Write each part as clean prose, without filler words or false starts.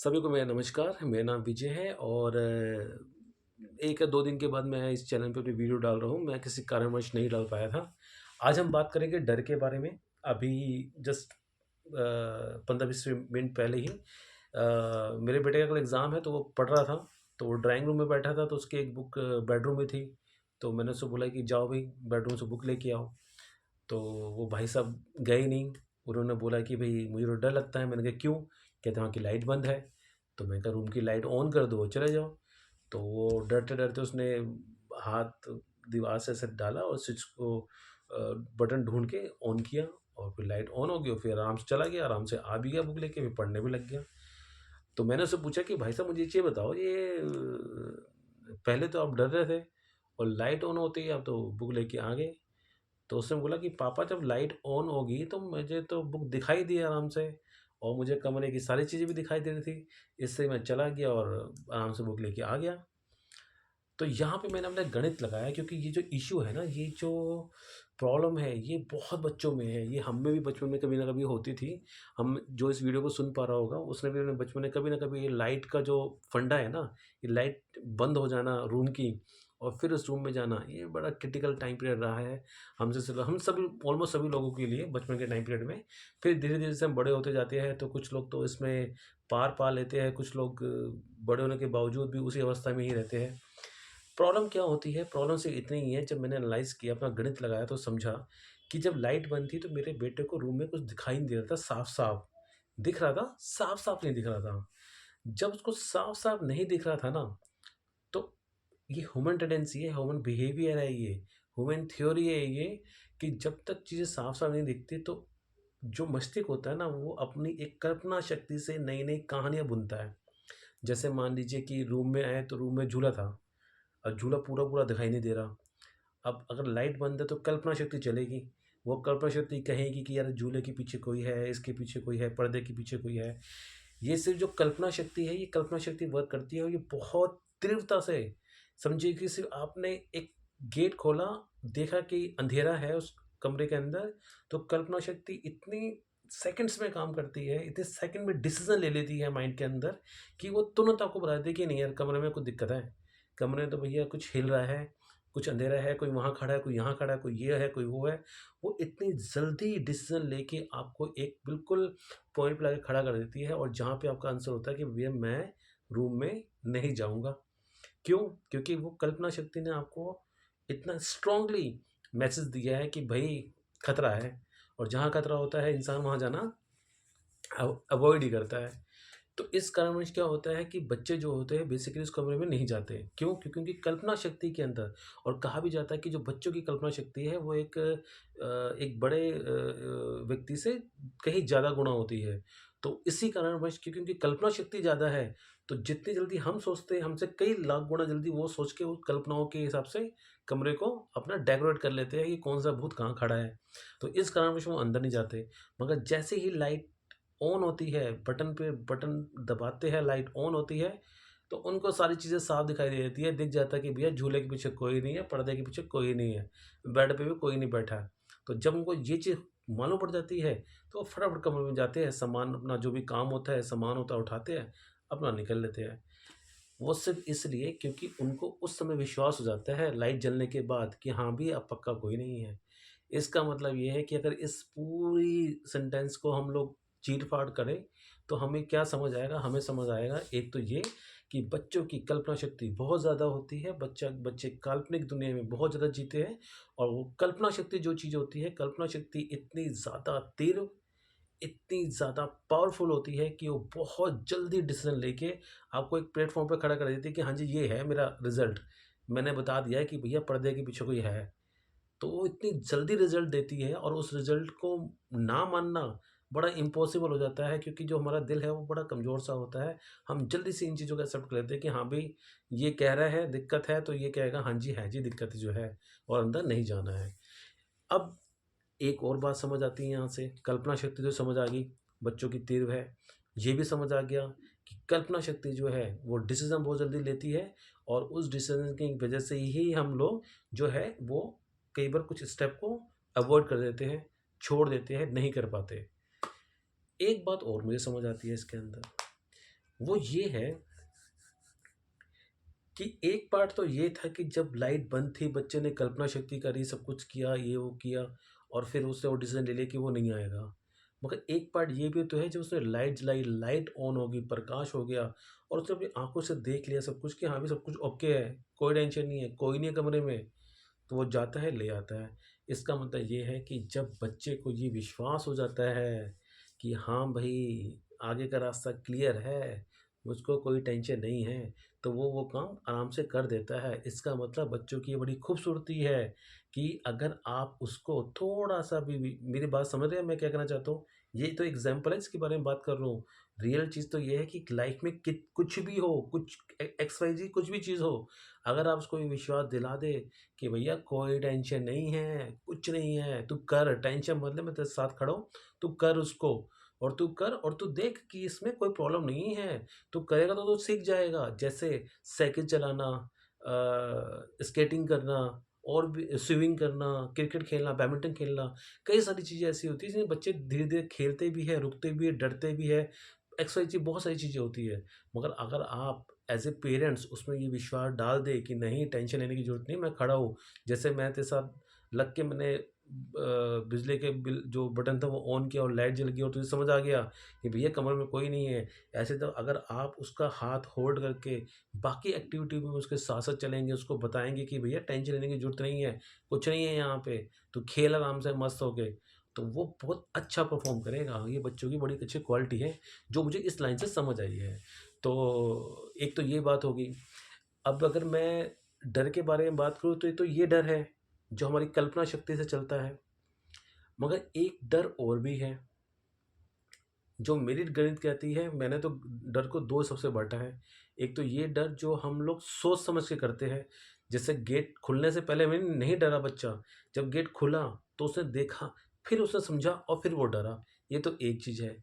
सभी को मेरा नमस्कार। मेरा नाम विजय है और 1 या 2 दिन के बाद मैं इस चैनल पे अपनी वीडियो डाल रहा हूँ। मैं किसी कारणवश नहीं डाल पाया था। आज हम बात करेंगे डर के बारे में। अभी जस्ट 15-20 मिनट पहले ही मेरे बेटे का कल एग्ज़ाम है, तो वो पढ़ रहा था। तो वो ड्राइंग रूम में बैठा था, तो उसकी एक बुक बेडरूम में थी। तो मैंने उससे बोला कि जाओ भई बेडरूम से बुक लेके आओ। तो वो भाई साहब गए ही नहीं। उन्होंने बोला कि भई मुझे तो डर लगता है। मैंने कहा क्यों? कहते वहाँ की लाइट बंद है। तो मैंने कहा रूम की लाइट ऑन कर दो, चले जाओ। तो वो डरते-डरते उसने हाथ दीवार से ऐसे डाला और स्विच को बटन ढूँढ के ऑन किया और फिर लाइट ऑन हो गई और फिर आराम से चला गया, आराम से आ भी गया बुक लेके, फिर पढ़ने भी लग गया। तो मैंने उससे पूछा कि भाई साहब मुझे एक चीज़ बताओ, ये पहले तो आप डर रहे थे और लाइट ऑन होते ही आप तो बुक लेके आ गए। तो उसने बोला कि पापा जब लाइट ऑन होगी तो मुझे तो बुक दिखाई दी आराम से और मुझे कमरे की सारी चीज़ें भी दिखाई दे रही थी। इससे मैं चला गया और आराम से बुक लेके आ गया। तो यहाँ पे मैंने अपना गणित लगाया, क्योंकि ये जो इश्यू है ना, ये जो प्रॉब्लम है, ये बहुत बच्चों में है। ये हम में भी बचपन में कभी ना कभी होती थी। हम जो इस वीडियो को सुन पा रहा होगा, उसने भी अपने बचपन में कभी ना कभी ये लाइट का जो फंडा है ना, ये लाइट बंद हो जाना रूम की और फिर उस रूम में जाना, ये बड़ा क्रिटिकल टाइम पीरियड रहा है। हम सभी, ऑलमोस्ट सभी लोगों के लिए बचपन के टाइम पीरियड में। फिर धीरे-धीरे से हम बड़े होते जाते हैं, तो कुछ लोग तो इसमें पार पा लेते हैं, कुछ लोग बड़े होने के बावजूद भी उसी अवस्था में ही रहते हैं। प्रॉब्लम क्या होती है? प्रॉब्लम सिर्फ़ इतनी ही है, जब मैंने एनालाइज़ किया, अपना गणित लगाया तो समझा कि जब लाइट बंद थी तो मेरे बेटे को रूम में कुछ दिखाई नहीं दे रहा था साफ-साफ। दिख रहा था, साफ-साफ नहीं दिख रहा था। जब उसको साफ-साफ नहीं दिख रहा था ना, तो ये ह्यूमन टेंडेंसी है, ह्यूमन बिहेवियर है ये, ह्यूमन थ्योरी है ये, कि जब तक चीज़ें साफ-साफ नहीं दिखती तो जो मस्तिष्क होता है ना, वो अपनी एक कल्पना शक्ति से नई-नई कहानियाँ बुनता है। जैसे मान लीजिए कि रूम में आए तो रूम में झूला था, अब झूला पूरा-पूरा दिखाई नहीं दे रहा। अब अगर लाइट बंद है तो कल्पना शक्ति चलेगी। वो कल्पना शक्ति कहेगी कि यार झूले के पीछे कोई है, इसके पीछे कोई है, पर्दे के पीछे कोई है। ये सिर्फ़ जो कल्पना शक्ति है, ये कल्पना शक्ति वर्क करती है और ये बहुत तीव्रता से, समझिए कि सिर्फ़ आपने एक गेट खोला, देखा कि अंधेरा है उस कमरे के अंदर, तो कल्पना शक्ति इतनी सेकंड्स में काम करती है, इतने सेकंड में डिसीज़न ले लेती है माइंड के अंदर कि वो तुरंत आपको बता देती है कि नहीं यार, कमरे में कुछ दिक्कत है। कमरे में तो भैया कुछ हिल रहा है, कुछ अंधेरा है, कोई वहाँ खड़ा है, कोई यहाँ खड़ा है, कोई ये है, कोई वो है। वो इतनी जल्दी डिसीज़न लेके आपको एक बिल्कुल पॉइंट पे लाके खड़ा कर देती है और जहाँ पे आपका आंसर होता है कि भैया मैं रूम में नहीं जाऊँगा। क्यों? क्योंकि वो कल्पना शक्ति ने आपको इतना स्ट्रॉन्गली मैसेज दिया है कि भई खतरा है, और जहाँ खतरा होता है इंसान वहाँ जाना अवॉइड ही करता है। तो इस कारणवश क्या होता है कि बच्चे जो होते हैं बेसिकली उस कमरे में नहीं जाते। क्यों? क्योंकि उनकी कल्पना शक्ति के अंदर, और कहा भी जाता है कि जो बच्चों की कल्पना शक्ति है वो एक बड़े व्यक्ति से कहीं ज़्यादा गुणा होती है। तो इसी कारणवश, क्योंकि उनकी कल्पना शक्ति ज़्यादा है, तो जितनी जल्दी हम सोचते हैं, हमसे कई लाख गुना जल्दी वो सोच के उस कल्पनाओं के हिसाब से कमरे को अपना डेकोरेट कर लेते हैं कि कौन-सा भूत कहाँ खड़ा है। तो इस कारणवश वो अंदर नहीं जाते। मगर जैसे ही लाइट ऑन होती है, बटन पे बटन दबाते हैं, लाइट ऑन होती है, तो उनको सारी चीज़ें साफ दिखाई दे देती है। दिख जाता है कि भैया झूले के पीछे कोई नहीं है, पर्दे के पीछे कोई नहीं है, बेड पे भी कोई नहीं बैठा है। तो जब उनको ये चीज़ मालूम पड़ जाती है, तो वो फटाफट कमरे में जाते हैं, सामान अपना जो भी काम होता है, सामान होता है उठाते हैं, अपना निकल लेते हैं। वो सिर्फ़ इसलिए क्योंकि उनको उस समय विश्वास हो जाता है लाइट जलने के बाद कि हाँ भई, अब पक्का कोई नहीं है। इसका मतलब ये है कि अगर इस पूरी सेंटेंस को हम लोग चीर-फाड़ करें, तो हमें क्या समझ आएगा? हमें समझ आएगा एक तो ये कि बच्चों की कल्पना शक्ति बहुत ज़्यादा होती है, बच्चे काल्पनिक दुनिया में बहुत ज़्यादा जीते हैं, और वो कल्पना शक्ति जो चीज़ होती है, कल्पना शक्ति इतनी ज़्यादा तीव्र, इतनी ज़्यादा पावरफुल होती है कि वो बहुत जल्दी डिसीज़न लेके आपको एक प्लेटफ़ॉर्म पे खड़ा कर देती है कि हाँ जी, ये है मेरा रिज़ल्ट। मैंने बता दिया है कि भैया पर्दे के पीछे कोई है। तो वो इतनी जल्दी रिज़ल्ट देती है और उस रिज़ल्ट को ना मानना बड़ा इम्पॉसिबल हो जाता है, क्योंकि जो हमारा दिल है वो बड़ा कमज़ोर-सा होता है। हम जल्दी से इन चीज़ों को एक्सेप्ट कर लेते हैं कि हाँ भई, ये कह रहा है दिक्कत है, तो ये कहेगा हाँ जी, है जी दिक्कत जो है, और अंदर नहीं जाना है। अब एक और बात समझ आती है यहाँ से, कल्पना शक्ति तो समझ आ गई, बच्चों की तीव्र है। ये भी समझ आ गया कि कल्पना शक्ति जो है वो डिसीज़न बहुत जल्दी लेती है, और उस डिसीज़न की वज़ह से ही हम लोग जो है वो कई बार कुछ स्टेप को अवॉइड कर देते हैं, छोड़ देते हैं, नहीं कर पाते। एक बात और मुझे समझ आती है इसके अंदर, वो ये है कि एक पार्ट तो ये था कि जब लाइट बंद थी, बच्चे ने कल्पना शक्ति करी, सब कुछ किया, ये वो किया और फिर उसने वो डिसीज़न ले लिया कि वो नहीं आएगा। मगर एक पार्ट ये भी तो है जब उसने लाइट जलाई, लाइट ऑन होगी, प्रकाश हो गया और उसने अपनी आँखों से देख लिया सब कुछ कि हाँ, भी सब कुछ ओके है, कोई टेंशन नहीं है, कोई नहीं है कमरे में, तो वो जाता है, ले आता है। इसका मतलब ये है कि जब बच्चे को ये विश्वास हो जाता है कि हाँ भई, आगे का रास्ता क्लियर है, मुझको कोई टेंशन नहीं है, तो वो काम आराम से कर देता है। इसका मतलब बच्चों की ये बड़ी खूबसूरती है कि अगर आप उसको थोड़ा-सा भी मेरी बात समझ रहे हैं मैं क्या कहना चाहता हूँ? ये तो एग्ज़ाम्पल है जिसके बारे में बात कर रहा हूँ। रियल चीज़ तो ये है कि लाइफ़ में कित कुछ भी हो, कुछ एक्स, वाई, ज़ेड कुछ भी चीज़ हो, अगर आप उसको ये विश्वास दिला दें कि भैया कोई टेंशन नहीं है, कुछ नहीं है, तू कर, टेंशन मत ले, मैं तेरे साथ खड़ा हूँ, तू कर उसको और तू कर और तू देख कि इसमें कोई प्रॉब्लम नहीं है, तू करेगा तो तू सीख जाएगा। जैसे साइकिल चलाना, स्केटिंग करना और भी स्विमिंग करना, क्रिकेट खेलना, बैडमिंटन खेलना, कई सारी चीज़ें ऐसी होती हैं जिसमें बच्चे धीरे-धीरे खेलते भी हैं, रुकते भी हैं, डरते भी हैं, एक्स, वाई, ज़ेड बहुत सारी चीज़ें होती है। मगर अगर आप एज़ ए पेरेंट्स उसमें ये विश्वास डाल दें कि नहीं टेंशन लेने की ज़रूरत नहीं, मैं खड़ा हूँ। जैसे मैं तेरे साथ लग के मैंने बिजली के बिल जो बटन था वो ऑन किया और लाइट जल गई और तुझे समझ आ गया कि भैया कमरे में कोई नहीं है। ऐसे तो अगर आप उसका हाथ होल्ड करके बाकी एक्टिविटी में उसके साथ-साथ चलेंगे, उसको बताएँगे कि भैया टेंशन लेने की ज़रूरत नहीं है, कुछ नहीं है यहाँ पे, तू खेल आराम से मस्त होके, तो वो बहुत अच्छा परफ़ॉर्म करेगा। ये बच्चों की बड़ी अच्छी क्वालिटी है, जो मुझे इस लाइन से समझ आई है। तो एक तो ये बात हो गई। अब अगर मैं डर के बारे में बात करूँ तो ये डर है, जो हमारी कल्पना शक्ति से चलता है। मगर एक डर और भी है, जो मेरी गणित कहती है, मैंने तो डर को 2 सबसे बाँटा है। एक तो ये डर जो हम लोग सोच समझ के करते हैं, जैसे गेट खुलने से पहले मैंने नहीं डरा बच्चा, जब गेट खुला तो उसने देखा, फिर उसने समझा और फिर वो डरा, ये तो एक चीज़ है।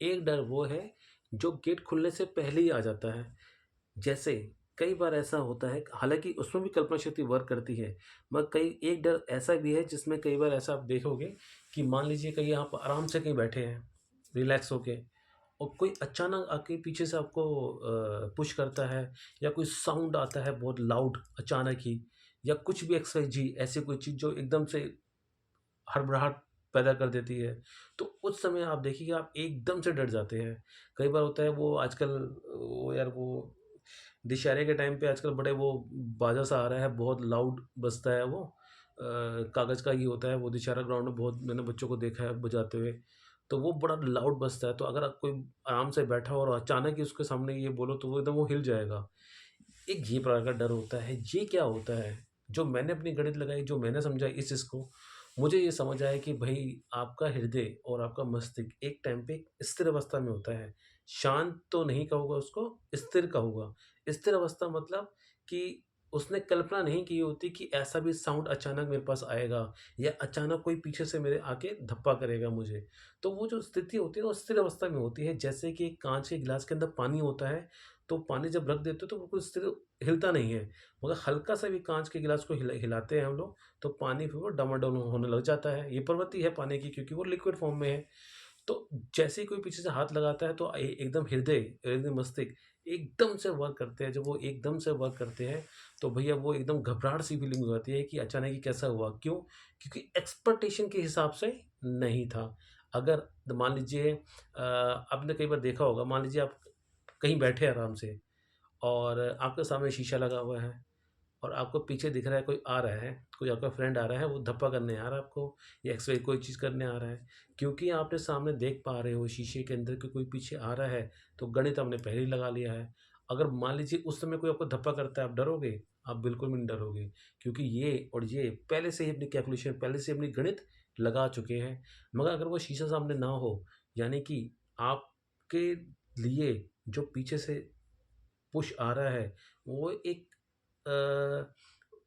एक डर वो है, जो गेट खुलने से पहले ही आ जाता है। जैसे कई बार ऐसा होता है, हालाँकि उसमें भी कल्पना शक्ति वर्क करती है, मगर कई एक डर ऐसा भी है जिसमें कई बार ऐसा आप देखोगे कि मान लीजिए कहीं आप आराम से कहीं बैठे हैं, रिलैक्स होके और कोई अचानक आके पीछे से आपको पुश करता है या कोई साउंड आता है बहुत लाउड अचानक ही या कुछ भी एक्सवाईज़ेड ऐसी कोई चीज़ जो एकदम से हड़बड़ाहट पैदा कर देती है, तो उस समय आप देखिए आप एकदम से डर जाते हैं। कई बार होता है वो आजकल वो यार वो दशहरे के टाइम पे आजकल बड़े वो बाजा-सा आ रहा है, बहुत लाउड बजता है वो। कागज़ का ही होता है वो दशहरा ग्राउंड में बहुत मैंने बच्चों को देखा है बजाते हुए। तो वो बड़ा लाउड बजता है, तो अगर आप कोई आराम से बैठा हो और अचानक ही उसके सामने ये बोलो तो वो एकदम वो हिल जाएगा। एक ये प्रकार का डर होता है। ये क्या होता है? जो मैंने अपनी गणित लगाई, जो मैंने समझा इस चीज़ को, मुझे ये समझ आया कि भई आपका हृदय और आपका मस्तिष्क एक टाइम पे एक स्थिर अवस्था में होता है। शांत तो नहीं कहूँगा उसको, स्थिर कहूँगा। स्थिर अवस्था मतलब कि उसने कल्पना नहीं की होती कि ऐसा भी साउंड अचानक मेरे पास आएगा या अचानक कोई पीछे से मेरे आके धप्पा करेगा मुझे। तो वो जो स्थिति होती है, वो स्थिर अवस्था में होती है। जैसे कि एक काँच के गिलास के अंदर पानी होता है, तो पानी जब रख देते हो तो बिल्कुल स्थिर हिलता नहीं है। मगर हल्का-सा भी काँच के गिलास को हिलाते हैं हम लोग, तो पानी फिर वो डमाडोल होने लग जाता है। ये प्रवृत्ति है पानी की क्योंकि वो लिक्विड फॉर्म में है। तो जैसे ही कोई पीछे से हाथ लगाता है तो एकदम हृदय, एकदम मस्तिष्क एकदम से वर्क करते हैं। जब वो एकदम से वर्क करते हैं, तो भैया वो एकदम घबराहट सी फीलिंग हो जाती है कि अचानक ही कैसा हुआ? क्यों? क्योंकि एक्सपेक्टेशन के हिसाब से नहीं था। अगर मान लीजिए आपने कई बार देखा होगा, मान लीजिए आप कहीं बैठे हैं आराम से और आपके सामने शीशा लगा हुआ है और आपको पीछे दिख रहा है कोई आ रहा है, कोई आपका फ्रेंड आ रहा है, वो धप्पा करने आ रहा है आपको या एक्स वाई कोई चीज़ करने आ रहा है। क्योंकि आपने सामने देख पा रहे हो शीशे के अंदर कि कोई पीछे आ रहा है, तो गणित आपने पहले ही लगा लिया है। अगर मान लीजिए उस समय कोई आपको धप्पा करता है, आप डरोगे? आप बिल्कुल भी नहीं डरोगे क्योंकि ये और ये पहले से ही अपनी कैलकुलेशन, पहले से अपनी गणित लगा चुके हैं। मगर अगर वो शीशा सामने ना हो, यानी कि आपके लिए जो पीछे से पुश आ रहा है, वो एक अ,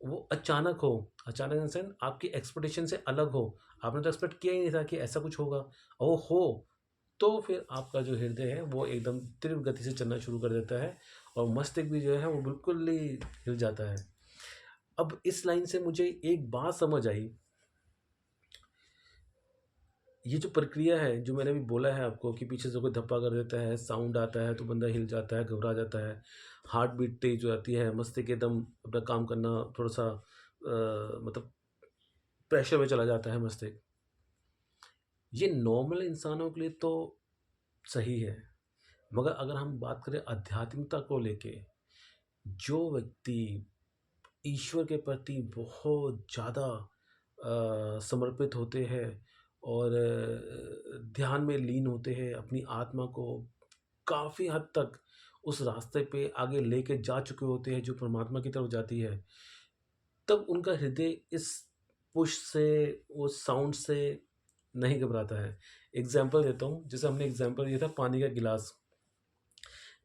वो अचानक हो, अचानक इन द सेंस आपकी एक्सपेक्टेशन से अलग हो। आपने तो एक्सपेक्ट किया ही नहीं था कि ऐसा कुछ होगा और वो हो, तो फिर आपका जो हृदय है वो एकदम तीव्र गति से चलना शुरू कर देता है और मस्तिष्क भी जो है वो बिल्कुल ही हिल जाता है। अब इस लाइन से मुझे एक बात समझ आई, ये जो प्रक्रिया है, जो मैंने अभी बोला है आपको कि पीछे से कोई धप्पा कर देता है, साउंड आता है तो बंदा हिल जाता है, घबरा जाता है, हार्ट बीट तेज हो जाती है, मस्तिष्क एकदम अपना काम करना थोड़ा-सा मतलब प्रेशर में चला जाता है मस्तिष्क। ये नॉर्मल इंसानों के लिए तो सही है, मगर अगर हम बात करें आध्यात्मिकता को लेके, जो व्यक्ति ईश्वर के प्रति बहुत ज़्यादा समर्पित होते हैं और ध्यान में लीन होते हैं, अपनी आत्मा को काफ़ी हद तक उस रास्ते पे आगे लेके जा चुके होते हैं जो परमात्मा की तरफ जाती है, तब उनका हृदय इस पुश से, उस साउंड से नहीं घबराता है। एग्ज़ाम्पल देता हूँ, जैसे हमने एग्ज़ाम्पल दिया था पानी का गिलास।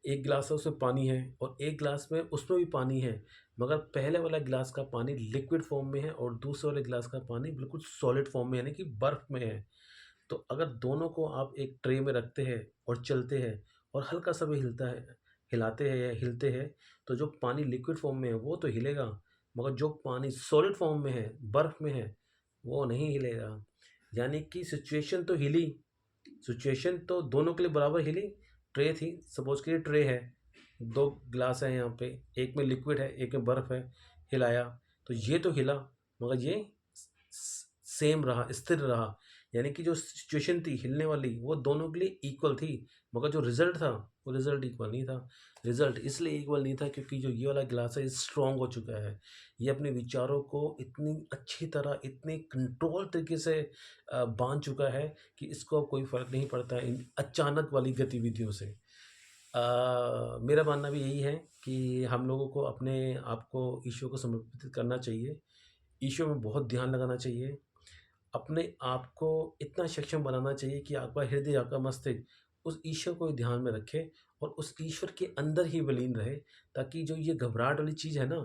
एक गिलास है उसमें पानी है और एक गिलास में उसमें भी पानी है, मगर पहले वाला गिलास का पानी लिक्विड फॉर्म में है और दूसरे वाले गिलास का पानी बिल्कुल सॉलिड फॉर्म में, यानी कि बर्फ़ में है। तो अगर दोनों को आप एक ट्रे में रखते हैं और चलते हैं और हल्का सा भी हिलता है, हिलाते हैं या हिलते हैं, तो जो पानी लिक्विड फॉर्म में है वो तो हिलेगा, मगर जो पानी सॉलिड फॉर्म में है, बर्फ़ में है, वो नहीं हिलेगा। यानी कि सिचुएशन तो दोनों के लिए बराबर हिली। ट्रे थी, सपोज़ कीजिए ट्रे है, 2 ग्लास हैं यहाँ पे, एक में लिक्विड है, एक में बर्फ़ है, हिलाया, तो ये तो हिला, मगर ये सेम रहा, स्थिर रहा। यानी कि जो सिचुएशन थी हिलने वाली, वो दोनों के लिए इक्वल थी, मगर जो रिज़ल्ट था, वो रिज़ल्ट इक्वल नहीं था। रिज़ल्ट इसलिए इक्वल नहीं था क्योंकि जो ये वाला ग्लास है, ये स्ट्रॉन्ग हो चुका है। ये अपने विचारों को इतनी अच्छी तरह, इतने कंट्रोल तरीके से बाँध चुका है कि इसको अब कोई फ़र्क नहीं पड़ता है इन अचानक वाली गतिविधियों से। मेरा मानना भी यही है कि हम लोगों को अपने आप को ईश्वर को समर्पित करना चाहिए। ईश्वर में बहुत ध्यान लगाना चाहिए। अपने आप को इतना सक्षम बनाना चाहिए कि आपका हृदय, आपका मस्तिष्क उस ईश्वर को ही ध्यान में रखे और उस ईश्वर के अंदर ही विलीन रहे, ताकि जो ये घबराहट वाली चीज़ है ना,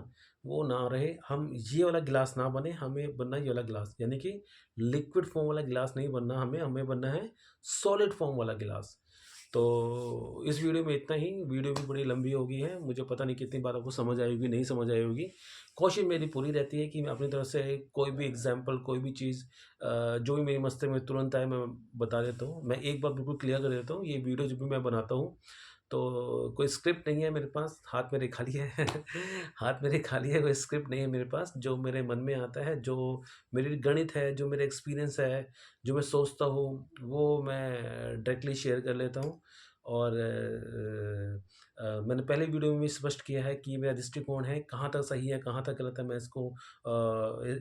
वो ना रहे। हम ये वाला गिलास ना बने, हमें बनना ये वाला गिलास, यानी कि लिक्विड फॉर्म वाला गिलास नहीं बनना हमें, हमें बनना है सॉलिड फॉर्म वाला गिलास। तो इस वीडियो में इतना ही। वीडियो भी बड़ी लंबी हो गई है, मुझे पता नहीं कितनी बार आपको समझ आई होगी, नहीं समझ आई होगी। कोशिश मेरी पूरी रहती है कि मैं अपनी तरफ से कोई भी एग्जांपल, कोई भी चीज़ जो भी मेरे मस्तिष्क में तुरंत आए मैं बता देता हूँ। मैं एक बार बिल्कुल क्लियर कर देता हूँ, ये वीडियो जब भी मैं बनाता हूँ तो कोई स्क्रिप्ट नहीं है मेरे पास, हाथ मेरे खाली है हाथ मेरे खाली है, कोई स्क्रिप्ट नहीं है मेरे पास। जो मेरे मन में आता है, जो मेरी गणित है, जो मेरा एक्सपीरियंस है, जो मैं सोचता हूँ, वो मैं डायरेक्टली शेयर कर लेता हूँ। और मैंने पहले वीडियो में भी स्पष्ट किया है कि मेरा दृष्टिकोण है, कहाँ तक सही है, कहाँ तक गलत है, मैं इसको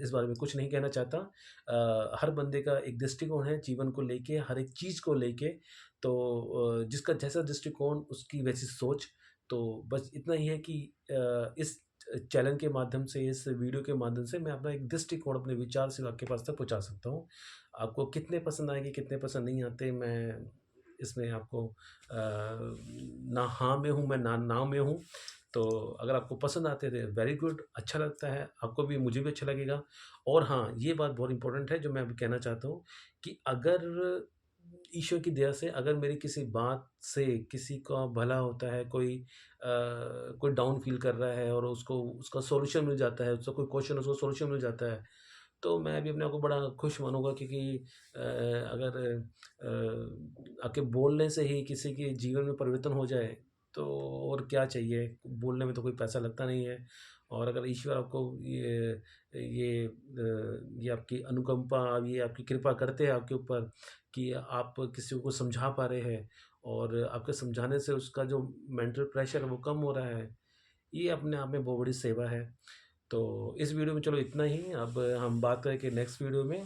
इस बारे में कुछ नहीं कहना चाहता। हर बंदे का एक दृष्टिकोण है जीवन को लेके, हर एक चीज़ को लेके। तो जिसका जैसा दृष्टिकोण, उसकी वैसी सोच। तो बस इतना ही है कि इस चैनल के माध्यम से, इस वीडियो के माध्यम से मैं अपना एक दृष्टिकोण, अपने विचार से आपके पास तक पहुँचा सकता हूँ। आपको कितने पसंद आएँगे, कितने पसंद नहीं आते, मैं इसमें आपको ना हाँ में हूँ, मैं ना में हूँ। तो अगर आपको पसंद आते थे, वेरी गुड, अच्छा लगता है, आपको भी, मुझे भी अच्छा लगेगा। और हाँ, ये बात बहुत इम्पोर्टेंट है जो मैं अभी कहना चाहता हूँ कि अगर ईश्वर की दया से अगर मेरी किसी बात से किसी का भला होता है, कोई डाउन फ़ील कर रहा है और उसको उसका सॉल्यूशन मिल जाता है, उसका कोई क्वेश्चन, उसको सॉल्यूशन मिल जाता है, तो मैं भी अपने आप को बड़ा खुश मानूँगा, क्योंकि अगर आपके बोलने से ही किसी के जीवन में परिवर्तन हो जाए, तो और क्या चाहिए? बोलने में तो कोई पैसा लगता नहीं है। और अगर ईश्वर आपको ये आपकी अनुकंपा, ये आपकी कृपा करते हैं आपके ऊपर कि आप किसी को समझा पा रहे हैं और आपके समझाने से उसका जो मेंटल प्रेशर है वो कम हो रहा है, ये अपने आप में बहुत बड़ी सेवा है। तो इस वीडियो में चलो इतना ही। अब हम बात करेंगे नेक्स्ट वीडियो में।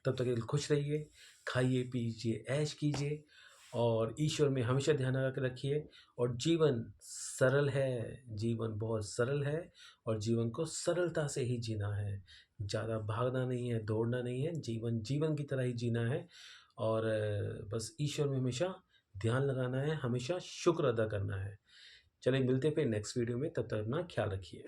तब तक के लिए खुश रहिए, खाइए, पीजिए, ऐश कीजिए और ईश्वर में हमेशा ध्यान लगा के रखिए। और जीवन सरल है, जीवन बहुत सरल है और जीवन को सरलता से ही जीना है। ज़्यादा भागना नहीं है, दौड़ना नहीं है, जीवन जीवन की तरह ही जीना है। और बस ईश्वर में हमेशा ध्यान लगाना है, हमेशा शुक्र अदा करना है। चलिए मिलते हैं फिर नेक्स्ट वीडियो में, तब तक अपना ख्याल रखिए।